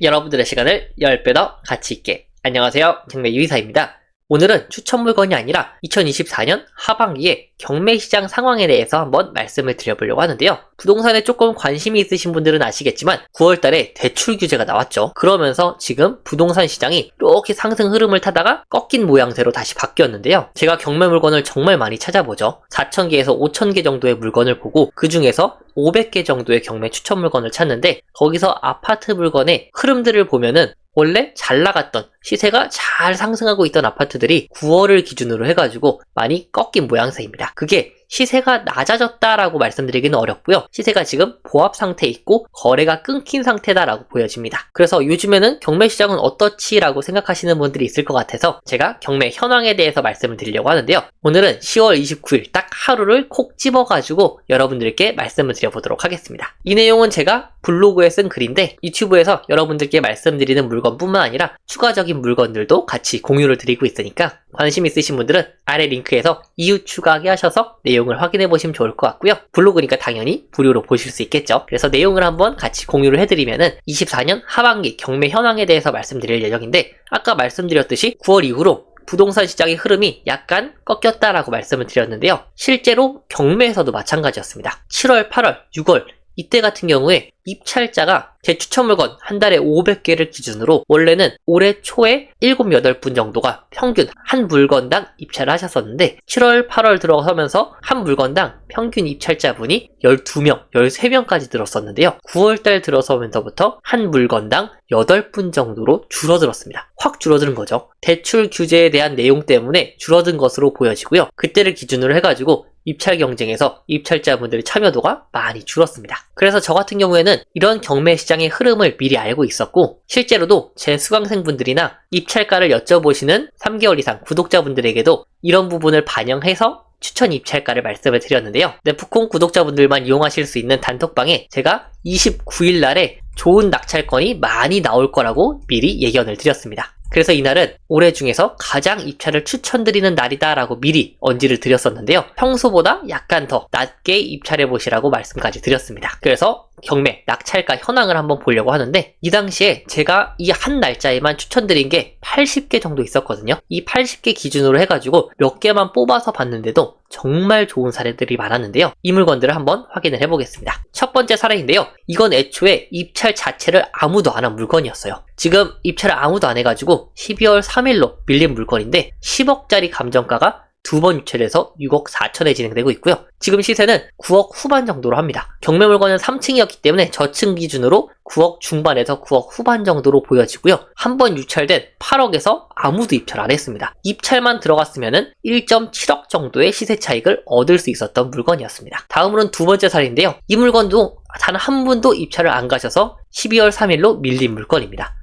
여러분들의 시간을 10배 더 가치 있게. 안녕하세요, 경매 유이사입니다. 오늘은 추천 물건이 아니라 2024년 하반기에 경매 시장 상황에 대해서 한번 말씀을 드려보려고 하는데요. 부동산에 조금 관심이 있으신 분들은 아시겠지만 9월달에 대출 규제가 나왔죠. 그러면서 지금 부동산 시장이 이렇게 상승 흐름을 타다가 꺾인 모양새로 다시 바뀌었는데요. 제가 경매 물건을 정말 많이 찾아보죠. 4,000개에서 5,000개 정도의 물건을 보고 그 중에서 500개 정도의 경매 추천 물건을 찾는데, 거기서 아파트 물건의 흐름들을 보면은 원래 잘 나갔던, 시세가 잘 상승하고 있던 아파트들이 9월을 기준으로 해가지고 많이 꺾인 모양새입니다. 그게 시세가 낮아졌다라고 말씀드리기는 어렵고요. 시세가 지금 보합 상태에 있고 거래가 끊긴 상태다라고 보여집니다. 그래서 요즘에는 경매 시장은 어떻지라고 생각하시는 분들이 있을 것 같아서 제가 경매 현황에 대해서 말씀을 드리려고 하는데요. 오늘은 10월 29일 딱 하루를 콕 집어가지고 여러분들께 말씀을 드려보도록 하겠습니다. 이 내용은 제가 블로그에 쓴 글인데 유튜브에서 여러분들께 말씀드리는 물건뿐만 아니라 추가적인 물건들도 같이 공유를 드리고 있으니까 관심 있으신 분들은 아래 링크에서 이웃 추가하기 하셔서 내용을 확인해 보시면 좋을 것 같고요. 블로그니까 당연히 무료로 보실 수 있겠죠. 그래서 내용을 한번 같이 공유를 해드리면은 24년 하반기 경매 현황에 대해서 말씀드릴 예정인데, 아까 말씀드렸듯이 9월 이후로 부동산 시장의 흐름이 약간 꺾였다라고 말씀을 드렸는데요. 실제로 경매에서도 마찬가지였습니다. 7월, 8월, 6월 이때 같은 경우에 입찰자가 제 추천 물건 한 달에 500개를 기준으로 원래는 올해 초에 7, 8분 정도가 평균 한 물건당 입찰을 하셨었는데, 7월, 8월 들어서면서 한 물건당 평균 입찰자분이 12명, 13명까지 늘었었는데요. 9월달 들어서면서부터 한 물건당 8분 정도로 줄어들었습니다. 확 줄어드는 거죠. 대출 규제에 대한 내용 때문에 줄어든 것으로 보여지고요. 그때를 기준으로 해가지고 입찰 경쟁에서 입찰자분들의 참여도가 많이 줄었습니다. 그래서 저 같은 경우에는 이런 경매 시장의 흐름을 미리 알고 있었고, 실제로도 제 수강생분들이나 입찰가를 여쭤보시는 3개월 이상 구독자분들에게도 이런 부분을 반영해서 추천 입찰가를 말씀을 드렸는데요. 네프콘 구독자분들만 이용하실 수 있는 단톡방에 제가 29일 날에 좋은 낙찰건이 많이 나올 거라고 미리 예견을 드렸습니다. 그래서 이날은 올해 중에서 가장 입찰을 추천드리는 날이다 라고 미리 언지를 드렸었는데요. 평소보다 약간 더 낮게 입찰해 보시라고 말씀까지 드렸습니다. 그래서 경매, 낙찰가 현황을 한번 보려고 하는데, 이 당시에 제가 이 한 날짜에만 추천드린 게 80개 정도 있었거든요. 이 80개 기준으로 해가지고 몇 개만 뽑아서 봤는데도 정말 좋은 사례들이 많았는데요. 이 물건들을 한번 확인을 해보겠습니다. 첫 번째 사례인데요. 이건 애초에 입찰 자체를 아무도 안 한 물건이었어요. 지금 입찰을 아무도 안 해가지고 12월 3일로 밀린 물건인데 10억짜리 감정가가 두 번 유찰해서 6억 4천에 진행되고 있고요. 지금 시세는 9억 후반 정도로 합니다. 경매 물건은 3층이었기 때문에 저층 기준으로 9억 중반에서 9억 후반 정도로 보여지고요. 한 번 유찰된 8억에서 아무도 입찰 안 했습니다. 입찰만 들어갔으면 1.7억 정도의 시세 차익을 얻을 수 있었던 물건이었습니다. 다음으로는 두 번째 사례인데요. 이 물건도 단 한 분도 입찰을 안 가셔서 12월 3일로 밀린 물건입니다.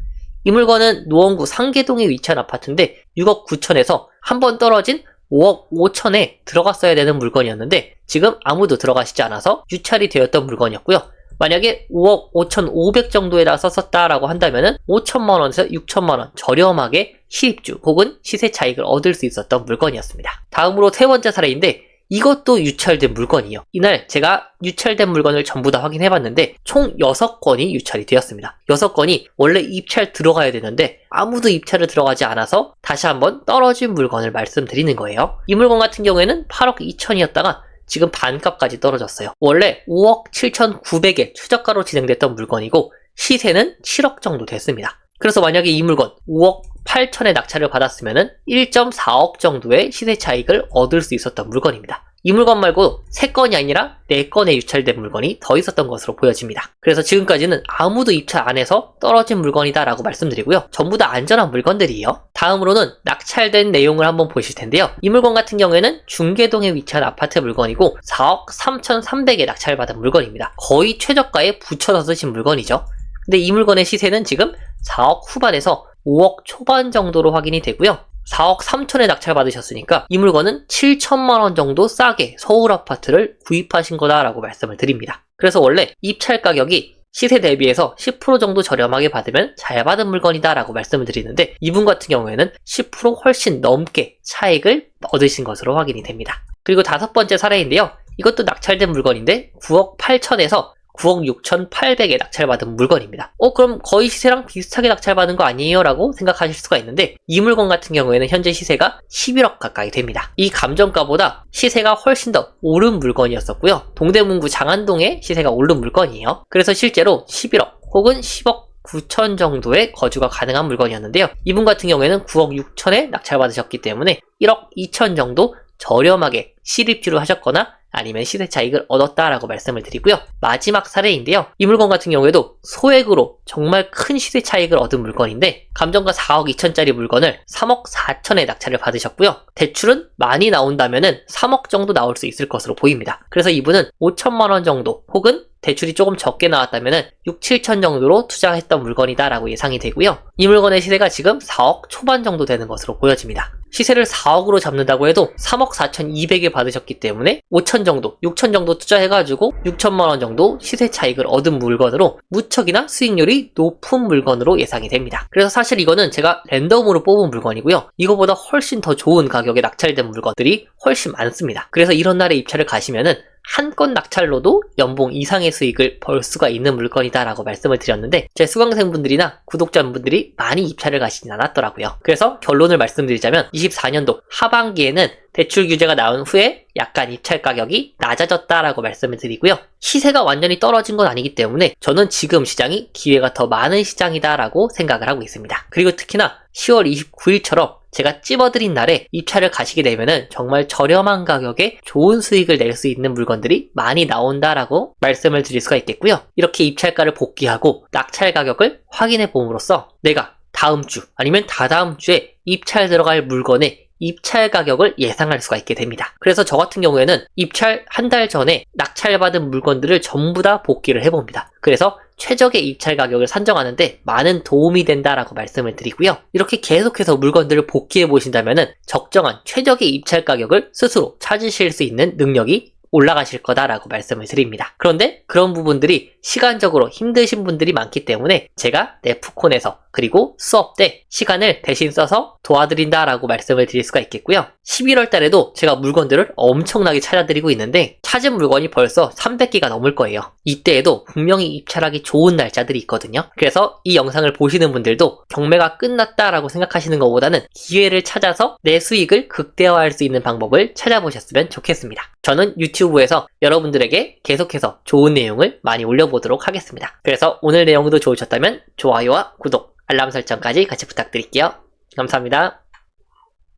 이 물건은 노원구 상계동에 위치한 아파트인데 6억 9천에서 한 번 떨어진 5억 5천에 들어갔어야 되는 물건이었는데 지금 아무도 들어가시지 않아서 유찰이 되었던 물건이었고요. 만약에 5억 5천 5백 정도에다 썼었다라고 한다면은 5천만원에서 6천만원 저렴하게 실입주 혹은 시세 차익을 얻을 수 있었던 물건이었습니다. 다음으로 세 번째 사례인데, 이것도 유찰된 물건이에요. 이날 제가 유찰된 물건을 전부 다 확인해봤는데 총 6건이 유찰이 되었습니다. 6건이 원래 입찰 들어가야 되는데 아무도 입찰을 들어가지 않아서 다시 한번 떨어진 물건을 말씀드리는 거예요. 이 물건 같은 경우에는 8억 2천이었다가 지금 반값까지 떨어졌어요. 원래 5억 7,900에 최저가로 진행됐던 물건이고 시세는 7억 정도 됐습니다. 그래서 만약에 이 물건 5억 8천에 낙찰을 받았으면 1.4억 정도의 시세 차익을 얻을 수 있었던 물건입니다. 이 물건 말고 3건이 아니라 4건의 유찰된 물건이 더 있었던 것으로 보여집니다. 그래서 지금까지는 아무도 입찰 안 해서 떨어진 물건이다 라고 말씀드리고요. 전부 다 안전한 물건들이에요. 다음으로는 낙찰된 내용을 한번 보실 텐데요. 이 물건 같은 경우에는 중계동에 위치한 아파트 물건이고 4억 3,300에 낙찰받은 물건입니다. 거의 최저가에 붙여서 쓰신 물건이죠. 근데 이 물건의 시세는 지금 4억 후반에서 5억 초반 정도로 확인이 되고요. 4억 3천에 낙찰받으셨으니까 이 물건은 7천만원 정도 싸게 서울 아파트를 구입하신 거다라고 말씀을 드립니다. 그래서 원래 입찰 가격이 시세 대비해서 10% 정도 저렴하게 받으면 잘 받은 물건이다 라고 말씀을 드리는데, 이분 같은 경우에는 10% 훨씬 넘게 차익을 얻으신 것으로 확인이 됩니다. 그리고 다섯 번째 사례인데요. 이것도 낙찰된 물건인데 9억 8천에서 9억 6,800에 낙찰받은 물건입니다. 그럼 거의 시세랑 비슷하게 낙찰받은 거 아니에요? 라고 생각하실 수가 있는데 이 물건 같은 경우에는 현재 시세가 11억 가까이 됩니다. 이 감정가보다 시세가 훨씬 더 오른 물건이었었고요. 동대문구 장안동에 시세가 오른 물건이에요. 그래서 실제로 11억 혹은 10억 9천 정도의 거주가 가능한 물건이었는데요. 이분 같은 경우에는 9억 6천에 낙찰받으셨기 때문에 1억 2천 정도 저렴하게 실입주를 하셨거나 아니면 시세 차익을 얻었다라고 말씀을 드리고요. 마지막 사례인데요. 이 물건 같은 경우에도 소액으로 정말 큰 시세 차익을 얻은 물건인데 감정가 4억 2천짜리 물건을 3억 4천에 낙찰을 받으셨고요. 대출은 많이 나온다면은 3억 정도 나올 수 있을 것으로 보입니다. 그래서 이분은 5천만 원 정도 혹은 대출이 조금 적게 나왔다면은 6, 7천 정도로 투자했던 물건이다라고 예상이 되고요. 이 물건의 시세가 지금 4억 초반 정도 되는 것으로 보여집니다. 시세를 4억으로 잡는다고 해도 3억 4,200에 받으셨기 때문에 5천 정도, 6천 정도 투자해가지고 6천만 원 정도 시세 차익을 얻은 물건으로 무척이나 수익률이 높은 물건으로 예상이 됩니다. 그래서 사실 이거는 제가 랜덤으로 뽑은 물건이고요. 이거보다 훨씬 더 좋은 가격에 낙찰된 물건들이 훨씬 많습니다. 그래서 이런 날에 입찰을 가시면은 한 건 낙찰로도 연봉 이상의 수익을 벌 수가 있는 물건이다라고 말씀을 드렸는데 제 수강생분들이나 구독자분들이 많이 입찰을 가시진 않았더라고요. 그래서 결론을 말씀드리자면 24년도 하반기에는 대출 규제가 나온 후에 약간 입찰 가격이 낮아졌다라고 말씀을 드리고요. 시세가 완전히 떨어진 건 아니기 때문에 저는 지금 시장이 기회가 더 많은 시장이다라고 생각을 하고 있습니다. 그리고 특히나 10월 29일처럼 제가 찝어드린 날에 입찰을 가시게 되면은 정말 저렴한 가격에 좋은 수익을 낼 수 있는 물건들이 많이 나온다라고 말씀을 드릴 수가 있겠고요. 이렇게 입찰가를 복귀하고 낙찰 가격을 확인해 봄으로써 내가 다음 주 아니면 다다음 주에 입찰 들어갈 물건의 입찰 가격을 예상할 수가 있게 됩니다. 그래서 저 같은 경우에는 입찰 한 달 전에 낙찰받은 물건들을 전부 다 복귀를 해봅니다. 그래서 최적의 입찰 가격을 산정하는데 많은 도움이 된다라고 말씀을 드리고요. 이렇게 계속해서 물건들을 복귀해 보신다면은 적정한 최적의 입찰 가격을 스스로 찾으실 수 있는 능력이 올라가실 거다라고 말씀을 드립니다. 그런데 그런 부분들이 시간적으로 힘드신 분들이 많기 때문에 제가 네프콘에서 그리고 수업 때 시간을 대신 써서 도와드린다라고 말씀을 드릴 수가 있겠고요. 11월 달에도 제가 물건들을 엄청나게 찾아드리고 있는데 찾은 물건이 벌써 300개가 넘을 거예요. 이때에도 분명히 입찰하기 좋은 날짜들이 있거든요. 그래서 이 영상을 보시는 분들도 경매가 끝났다라고 생각하시는 것보다는 기회를 찾아서 내 수익을 극대화할 수 있는 방법을 찾아보셨으면 좋겠습니다. 저는 유튜브에서 여러분들에게 계속해서 좋은 내용을 많이 올려보도록 하겠습니다. 그래서 오늘 내용도 좋으셨다면 좋아요와 구독, 알람 설정까지 같이 부탁드릴게요. 감사합니다.